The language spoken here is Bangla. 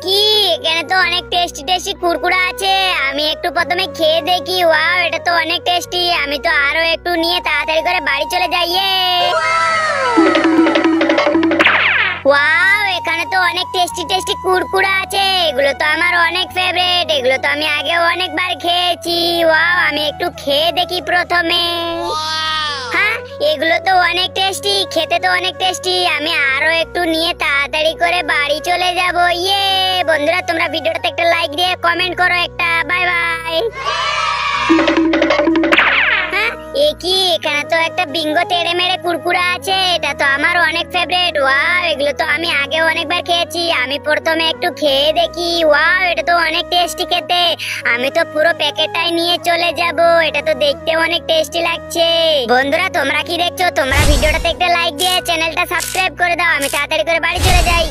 কি এখানে তো অনেক টেস্টি টেস্টি কুরকুরা আছে। আমি একটু প্রথমে খেয়ে দেখি। ওয়াও, এটা তো অনেক টেস্টি। আমি তো আরো একটু নিয়ে তাড়াতাড়ি করে বাড়ি চলে যাই। ওয়াও, এখানে তো অনেক টেস্টি টেস্টি কুরকুরা আছে। এগুলো তো আমার অনেক ফেভারিট। এগুলো তো আমি আগেও অনেকবার খেয়েছি। ওয়াও, আমি একটু খেয়ে দেখি প্রথমে। হ্যাঁ, এগুলো তো অনেক টেস্টি, খেতে তো অনেক টেস্টি। আমি আরো একটু নিয়ে তাড়াতাড়ি করে বাড়ি চলে যাব। বন্ধুরা, তোমরা ভিডিওটাতে একটা লাইক দিয়ে কমেন্ট করো একটা। Bye bye. কি এখানে তো একটা বিঙ্গো তেড়ে মেড়ে কুরকুরা আছে। এটা তো আমার অনেক ফেভারিট। ওয়াও, এগুলো তো আমি আগে অনেকবার খেয়েছি। আমি প্রথমে একটু খেয়ে দেখি। ওয়াও, এটা তো অনেক টেস্টি খেতে। আমি তো পুরো প্যাকেটটাই নিয়ে চলে যাব। এটা তো দেখতে অনেক টেস্টি লাগছে। বন্ধুরা, তোমরা কি দেখছো? তোমরা ভিডিওটাতে একটা লাইক দিয়ে চ্যানেলটা সাবস্ক্রাইব করে দাও। আমি তাড়াতাড়ি করে বাড়ি চলে যাই।